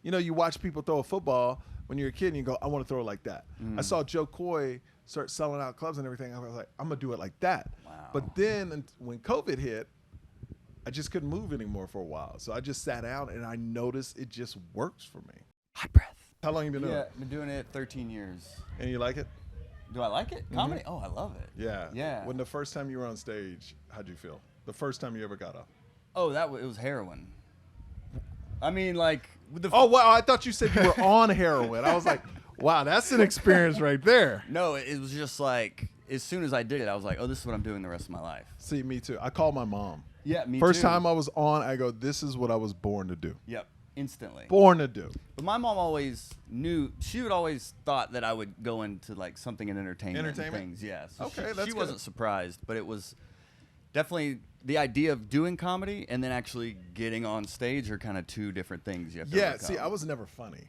You know, you watch people throw a football when you're a kid and you go, I want to throw it like that. I saw Jo Koy start selling out clubs and everything. I was like, I'm going to do it like that. Wow. But then when COVID hit, I just couldn't move anymore for a while. So I just sat down and I noticed it just works for me. High breath. How long have you been doing Yeah, it? I've been doing it 13 years. And you like it? Do I like it? Comedy? Oh, I love it. Yeah. Yeah. When the first time you were on stage, how'd you feel? The first time you ever got up? Oh, it was heroin. I mean, like with the. Oh, wow. I thought you said you were on heroin. I was like, wow, that's an experience right there. No, it was just like as soon as I did it, I was like, oh, this is what I'm doing the rest of my life. See, me too. I called my mom. Yeah, me First too. time I was on, I go, this is what I was born to do. Yep, instantly. Born to do. But my mom always knew. She would always thought that I would go into like something in entertainment. Entertainment? And things. Yeah. So Okay, she that's wasn't good. surprised, but it was definitely the idea of doing comedy and then actually getting on stage are kind of two different things. You have to Yeah, overcome. see, I was never funny.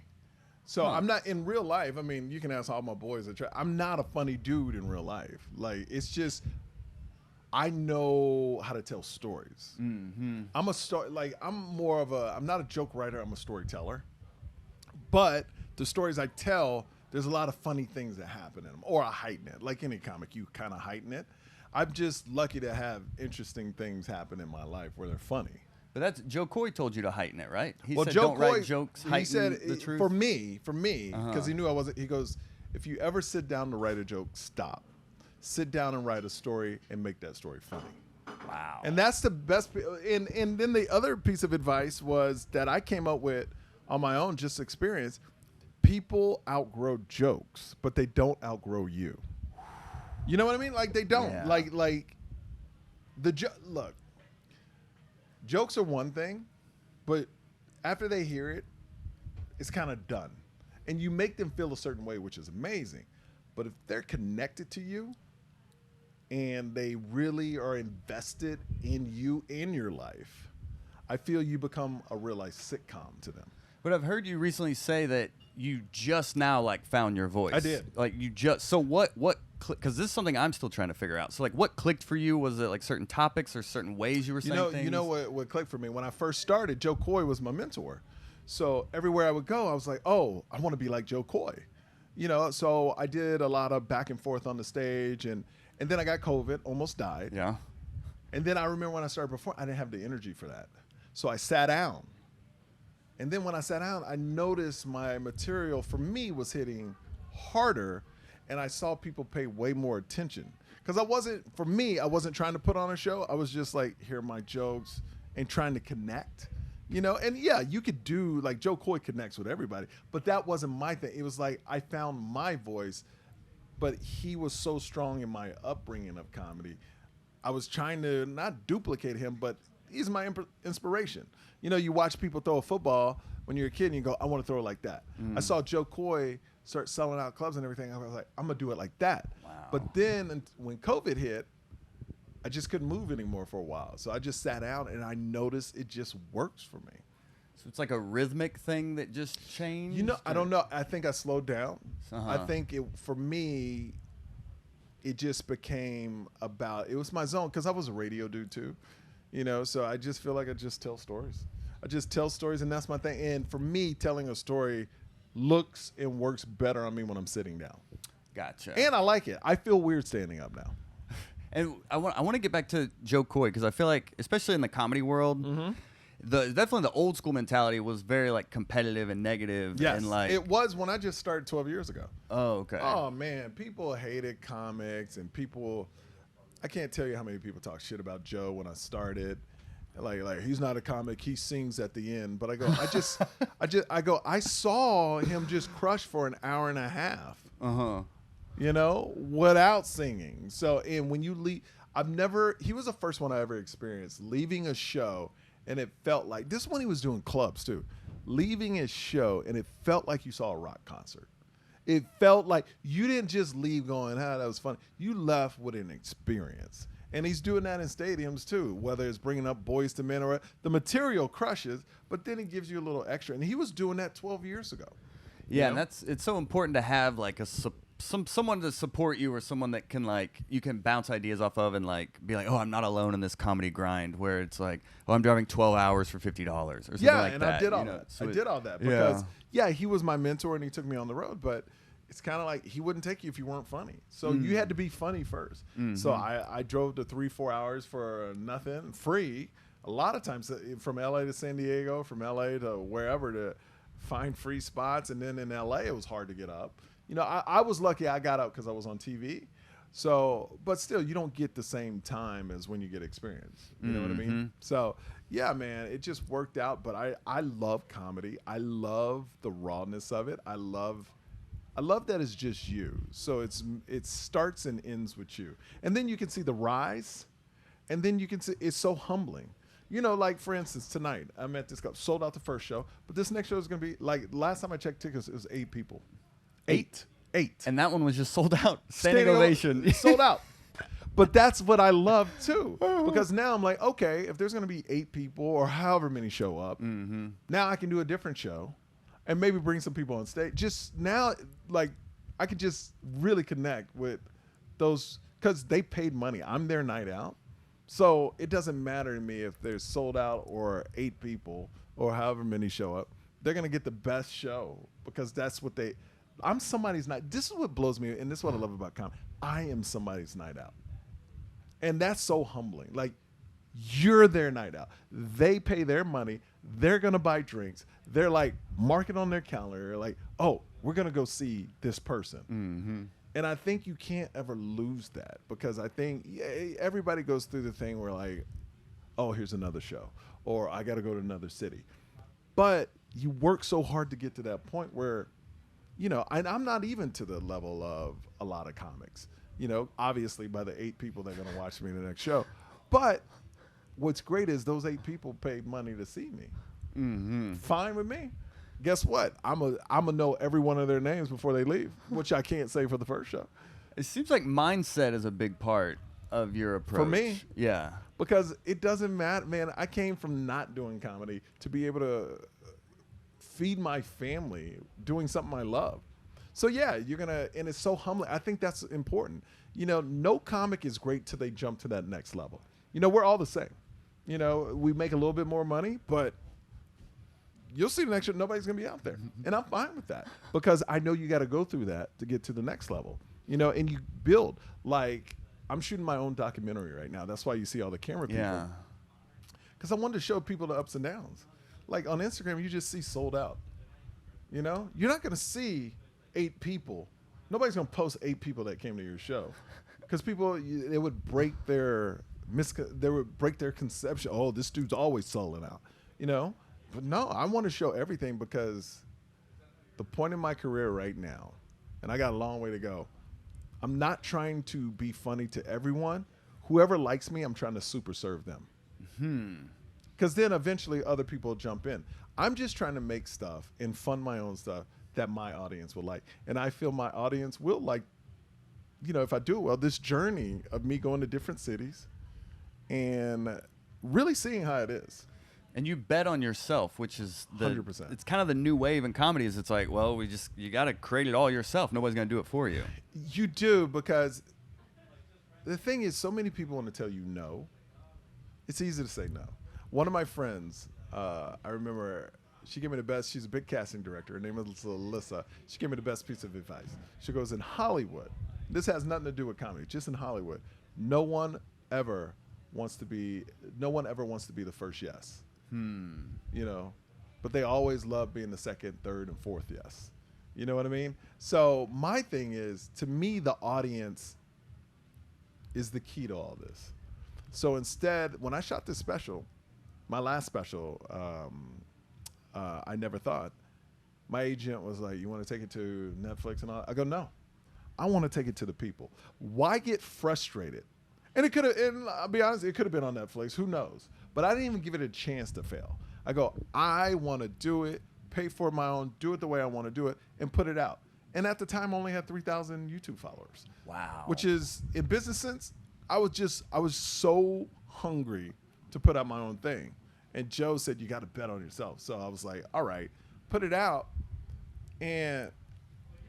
So I'm not in real life. I mean, you can ask all my boys. I'm not a funny dude in real life. Like, it's just, I know how to tell stories. Mm-hmm. I'm not a joke writer. I'm a storyteller. But the stories I tell, there's a lot of funny things that happen in them, or I heighten it. Like any comic, you kind of heighten it. I'm just lucky to have interesting things happen in my life where they're funny. But that's Jo Koy told you to heighten it, right? He said Jo don't Koy, write jokes, heighten he said, the truth. For me, Uh-huh. because he knew I wasn't. He goes, if you ever sit down to write a joke, stop. Sit down and write a story and make that story funny. Wow. And that's the best. And then the other piece of advice was that I came up with on my own, just experience. People outgrow jokes, but they don't outgrow you. You know what I mean? Like they don't. Yeah. Like look. Jokes are one thing, but after they hear it, it's kind of done. And you make them feel a certain way, which is amazing. But if they're connected to you and they really are invested in you, in your life, I feel you become a real life sitcom to them. But I've heard you recently say that you just now like found your voice. I did. Like you just. So what? Because this is something I'm still trying to figure out. So like, what clicked for you? Was it like certain topics or certain ways you were saying things? You know what clicked for me when I first started. Jo Koy was my mentor, so everywhere I would go, I was like, oh, I want to be like Jo Koy. You know, so I did a lot of back and forth on the stage, and then I got COVID, almost died. Yeah. And then I remember when I started performing, I didn't have the energy for that, so I sat down. And then when I sat down, I noticed my material for me was hitting harder, and I saw people pay way more attention. Because I wasn't trying to put on a show. I was just like, here are my jokes and trying to connect. You know, and yeah, you could do, like Jo Koy connects with everybody, but that wasn't my thing. It was like I found my voice, but he was so strong in my upbringing of comedy. I was trying to not duplicate him, but he's my inspiration. You know, you watch people throw a football when you're a kid and you go, I want to throw it like that. I saw Jo Koy start selling out clubs and everything. I was like, I'm going to do it like that. Wow. But then when COVID hit, I just couldn't move anymore for a while. So I just sat down and I noticed it just works for me. So it's like a rhythmic thing that just changed? You know, I don't know. I think I slowed down. Uh-huh. I think for me, it just became about, it was my zone because I was a radio dude too. You know, so I just feel like I just tell stories. I just tell stories, and that's my thing. And for me, telling a story looks and works better on me when I'm sitting down. Gotcha. And I like it. I feel weird standing up now. And I want to get back to Jo Koy because I feel like, especially in the comedy world, definitely the old school mentality was very like competitive and negative. Yes, and like it was when I just started 12 years ago. Oh, okay. Oh man, people hated comics, and people. I can't tell you how many people talk shit about Joe when I started. Like he's not a comic. He sings at the end. But I go, I saw him just crush for an hour and a half. You know, without singing. So, and when you leave, he was the first one I ever experienced leaving a show, and it felt like, this is when he was doing clubs too, leaving his show, and it felt like you saw a rock concert. It felt like you didn't just leave going, that was fun. You left with an experience. And he's doing that in stadiums too, whether it's bringing up Boys to Men or the material crushes, but then he gives you a little extra. And he was doing that 12 years ago. Yeah, You know? and it's so important to have like someone to support you, or someone that can like you can bounce ideas off of and like be like, oh, I'm not alone in this comedy grind where it's like, oh, I'm driving 12 hours for $50 or something like and that. I did all you know? that. So I did all that because yeah. he was my mentor and he took me on the road, but it's kind of like he wouldn't take you if you weren't funny. So you had to be funny first. So I drove to 3-4 hours for nothing, free. A lot of times from LA to San Diego, from LA to wherever to find free spots. And then in LA, it was hard to get up. You know, I was lucky I got up because I was on TV. So, but still, you don't get the same time as when you get experience. You know what I mean? So, yeah, man, it just worked out. But I love comedy. I love the rawness of it. I love that it's just you. So it starts and ends with you. And then you can see the rise. And then you can see it's so humbling. You know, like, for instance, tonight, I'm at this club, sold out the first show. But this next show is going to be, like, last time I checked tickets, it was 8 people. Eight. And that one was just sold out. Standing ovation. Sold out. But that's what I love, too. Because now I'm like, okay, if there's going to be 8 people or however many show up, now I can do a different show and maybe bring some people on stage. Just now, like, I could just really connect with those because they paid money. I'm their night out. So it doesn't matter to me if they're sold out or 8 people or however many show up. They're going to get the best show because that's what I'm somebody's night. This is what blows me, and this is what I love about comedy. I am somebody's night out. And that's so humbling. Like, you're their night out. They pay their money. They're going to buy drinks. They're like, mark it on their calendar. Like, oh, we're going to go see this person. And I think you can't ever lose that because I think everybody goes through the thing where like, oh, here's another show or I got to go to another city. But you work so hard to get to that point where, you know, and I'm not even to the level of a lot of comics, you know, obviously by the 8 people that are going to watch me in the next show. But what's great is those 8 people paid money to see me. Fine with me. Guess what? I'm a know every one of their names before they leave, which I can't say for the first show. It seems like mindset is a big part of your approach. For me? Yeah. Because it doesn't matter, man. I came from not doing comedy to be able to feed my family doing something I love. So yeah, and it's so humbling. I think that's important. You know, no comic is great till they jump to that next level. You know, we're all the same. You know, we make a little bit more money, but you'll see the next show, nobody's going to be out there. And I'm fine with that because I know you got to go through that to get to the next level, you know, and you build. Like, I'm shooting my own documentary right now. That's why you see all the camera people. Yeah. Because I wanted to show people the ups and downs. Like on Instagram, you just see sold out. You know, you're not going to see 8 people. Nobody's going to post 8 people that came to your show because people, it would break their conception. Oh, this dude's always selling out, you know? But no, I want to show everything because the point in my career right now, and I got a long way to go, I'm not trying to be funny to everyone. Whoever likes me, I'm trying to super serve them. Because then eventually other people jump in. I'm just trying to make stuff and fund my own stuff that my audience will like. And I feel my audience will like, you know, if I do it well, this journey of me going to different cities and really seeing how it is. And you bet on yourself, which is 100%. It's kind of the new wave in comedy. Is it's like, well, you got to create it all yourself. Nobody's going to do it for you. You do, because the thing is, so many people want to tell you no. It's easy to say no. One of my friends, I remember, she gave me the best. She's a big casting director. Her name is Alyssa. She gave me the best piece of advice. She goes, in Hollywood, this has nothing to do with comedy, just in Hollywood, no one ever wants to be the first yes. You know, but they always love being the second, third, and fourth yes. You know what I mean? So my thing is, to me, the audience is the key to all this. So instead, when I shot this special, my last special, I Never Thought, my agent was like, you want to take it to Netflix and all? I go, no. I want to take it to the people. Why get frustrated? And it could have, and I'll be honest, it could have been on Netflix. Who knows? But I didn't even give it a chance to fail. I go, I want to do it, pay for my own, do it the way I want to do it, and put it out. And at the time, I only had 3,000 YouTube followers. Wow. Which is, in business sense, I was so hungry to put out my own thing. And Joe said, you got to bet on yourself. So I was like, all right, put it out. And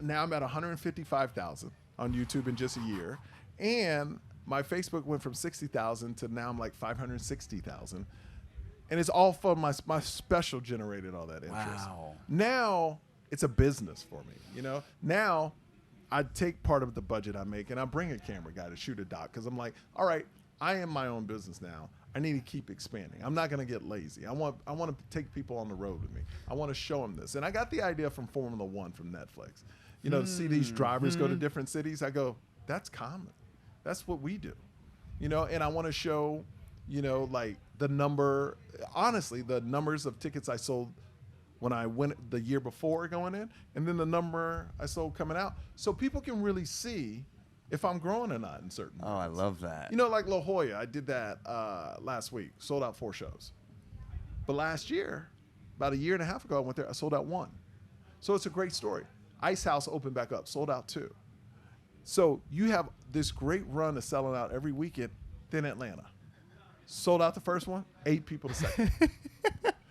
now I'm at 155,000 on YouTube in just a year, and my Facebook went from 60,000 to now I'm like 560,000, and it's all from my special generated all that interest. Wow. Now it's a business for me. You know, now I take part of the budget I make and I bring a camera guy to shoot a doc because I'm like, all right, I am my own business now. I need to keep expanding. I'm not going to get lazy. I want to take people on the road with me. I want to show them this. And I got the idea from Formula One from Netflix. You know, to see these drivers go to different cities, I go, that's common. That's what we do. You know, and I want to show, you know, like the numbers of tickets I sold when I went the year before going in, and then the number I sold coming out. So people can really see if I'm growing or not in certain Oh, I love that. You know, like La Jolla, I did that last week, sold out 4 shows. But last year, about a year and a half ago, I went there, I sold out 1. So it's a great story. Ice House opened back up, sold out 2. So you have this great run of selling out every weekend, then Atlanta. Sold out the first one, 8 people the second.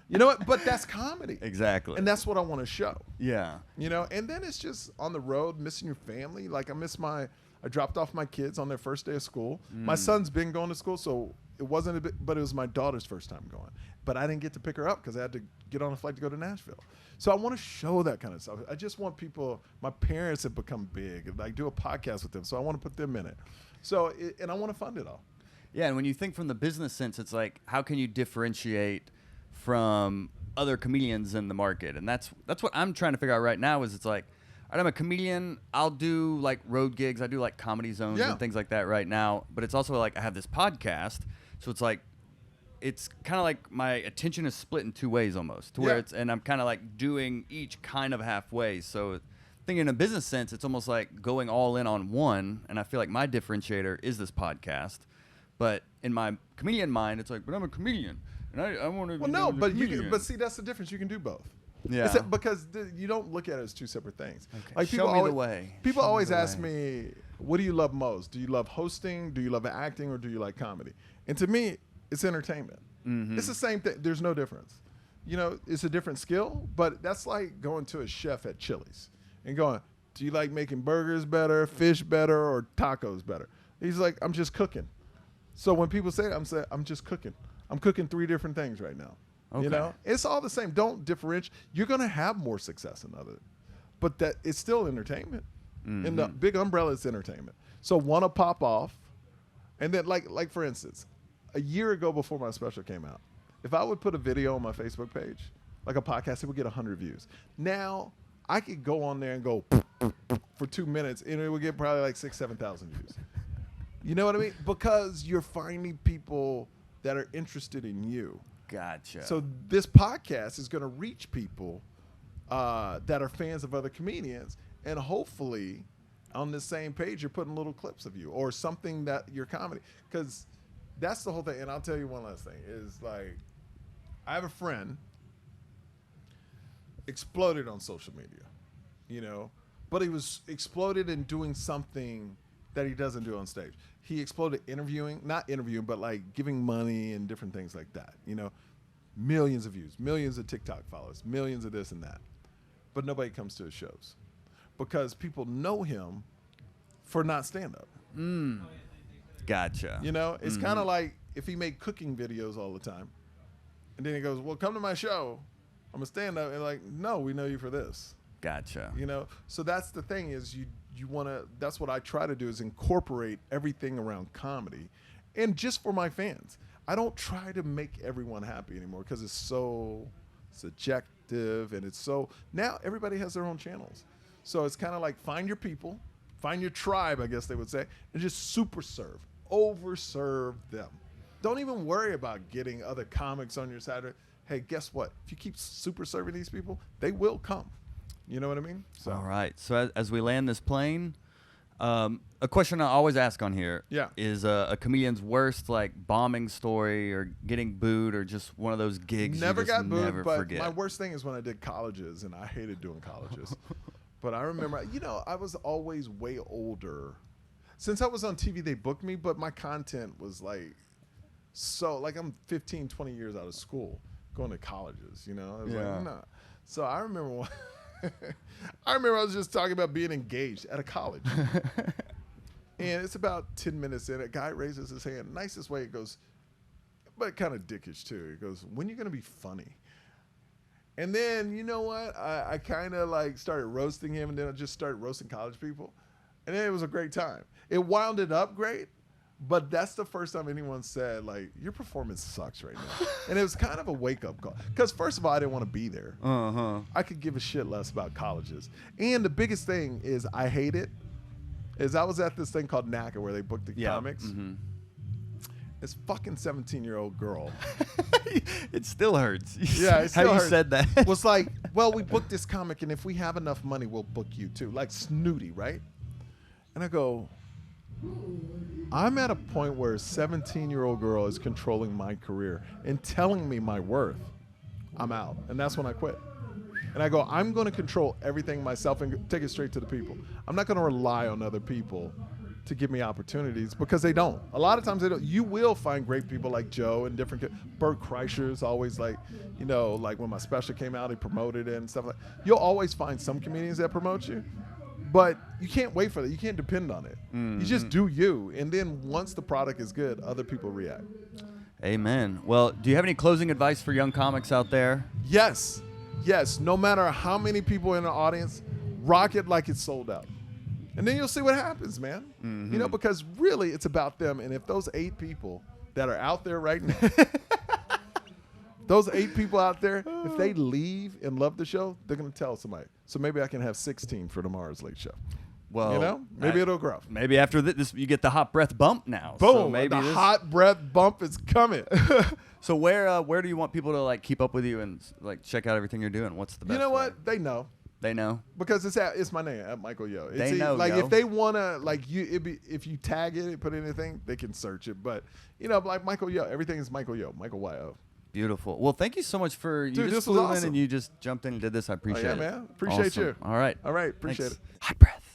You know what? But that's comedy. Exactly. And that's what I want to show. Yeah. You know, and then it's just on the road, missing your family. Like I dropped off my kids on their first day of school. My son's been going to school, so it wasn't but it was my daughter's first time going. But I didn't get to pick her up because I had to get on a flight to go to Nashville. So I want to show that kind of stuff. I just want people, my parents have become big, like do a podcast with them. So I want to put them in it. So, and I want to fund it all. Yeah, and when you think from the business sense, it's like, how can you differentiate from other comedians in the market? And that's what I'm trying to figure out right now is it's like, all right, I'm a comedian. I'll do like road gigs. I do like comedy zones and things like that right now. But it's also like I have this podcast. So it's like, it's kind of like my attention is split in 2 ways almost to where and I'm kind of like doing each kind of halfway. So thinking in a business sense, it's almost like going all in on one. And I feel like my differentiator is this podcast. But in my comedian mind, it's like, but I'm a comedian. And I want to. Well, no, but but see, that's the difference. You can do both. Yeah. Because you don't look at it as 2 separate things. Okay. Like Show me the way. People Show me always the ask way. me, what do you love most? Do you love hosting? Do you love acting? Or do you like comedy? And to me, it's entertainment. Mm-hmm. It's the same thing. There's no difference. You know, it's a different skill, but that's like going to a chef at Chili's and going, do you like making burgers better, fish better, or tacos better? He's like, I'm just cooking. So when people say that, I'm just cooking. I'm cooking 3 different things right now. Okay. You know, it's all the same. Don't differentiate. You're going to have more success than others, but that it's still entertainment. And the big umbrella is entertainment. So one will pop off, and then like for instance, a year ago before my special came out, if I would put a video on my Facebook page, like a podcast, it would get 100 views. Now I could go on there and go for 2 minutes, and it would get probably like 6,000-7,000 views. You know what I mean? Because you're finding people that are interested in you. Gotcha. So this podcast is going to reach people that are fans of other comedians, and hopefully on the same page you're putting little clips of you or something that your comedy, because that's the whole thing. And I'll tell you one last thing is, like, I have a friend exploded on social media, you know, but he was exploded in doing something that he doesn't do on stage. He exploded not interviewing, but like giving money and different things like that. You know, millions of views, millions of TikTok followers, millions of this and that. But nobody comes to his shows because people know him for not stand-up. Gotcha. You know, it's kind of like if he made cooking videos all the time, and then he goes, well, come to my show. I'm a stand-up. And like, no, we know you for this. Gotcha. You know, so that's the thing is you want to, that's what I try to do is incorporate everything around comedy. And just for my fans, I don't try to make everyone happy anymore because it's so subjective and it's so, now everybody has their own channels. So it's kind of like find your people, find your tribe, I guess they would say, and just super serve, overserve them. Don't even worry about getting other comics on your side. Hey, guess what? If you keep super serving these people, they will come. You know what I mean? So. All right. So as we land this plane, a question I always ask on here is a comedian's worst like bombing story or getting booed or just one of those gigs never you just got booed, never but forget. my worst thing is when I did colleges, and I hated doing colleges. But I remember, you know, I was always way older. Since I was on TV, they booked me, but my content was like, so like I'm 15, 20 years out of school going to colleges, you know? I was like, nah. So I remember I remember I was just talking about being engaged at a college. And it's about 10 minutes in. A guy raises his hand. Nicest way it goes, but kind of dickish too. He goes, when are you going to be funny? And then, you know what? I kind of like started roasting him, and then I just started roasting college people. And then it was a great time. It wound it up great, but that's the first time anyone said, like, your performance sucks right now. And it was kind of a wake-up call. Because first of all, I didn't want to be there. I could give a shit less about colleges. And the biggest thing is I hate it. Is I was at this thing called NACA where they book the comics. This fucking 17-year-old girl. It still hurts. Yeah, it still How hurts. you said that. Was like, well, we booked this comic, and if we have enough money, we'll book you too. Like snooty, right? And I go, I'm at a point where a 17-year-old girl is controlling my career and telling me my worth. I'm out. And that's when I quit. And I go, I'm going to control everything myself and take it straight to the people. I'm not going to rely on other people to give me opportunities because they don't. A lot of times they don't. You will find great people like Joe and different. Bert Kreischer's always like, you know, like when my special came out, he promoted it and stuff like. You'll always find some comedians that promote you, but you can't wait for that. You can't depend on it. You just do you, and then once the product is good, other people react. Amen. Well, do you have any closing advice for young comics out there? Yes. No matter how many people in the audience, rock it like it's sold out. And then you'll see what happens, man. You know, because really it's about them. And if those 8 people that are out there right now, those 8 people out there, if they leave and love the show, they're going to tell somebody. So maybe I can have 16 for tomorrow's late show. Well, you know, maybe it'll grow. Maybe after this, you get the hot breath bump now. Boom! So maybe the hot breath bump is coming. So where do you want people to like keep up with you and like check out everything you're doing? What's the best? You know way? what? They know. They know because it's my name at Michael Yo. They know, like yo. if they wanna like if you tag it, put anything, they can search it. But you know, like Michael Yo, everything is Michael Yo, Michael Y-O. Beautiful. Well, thank you so much for you Dude, just this was flew in awesome. and you just jumped in and did this. I appreciate it. Yeah, man. Appreciate Awesome. you. All right. Appreciate Thanks. it. Hot breath.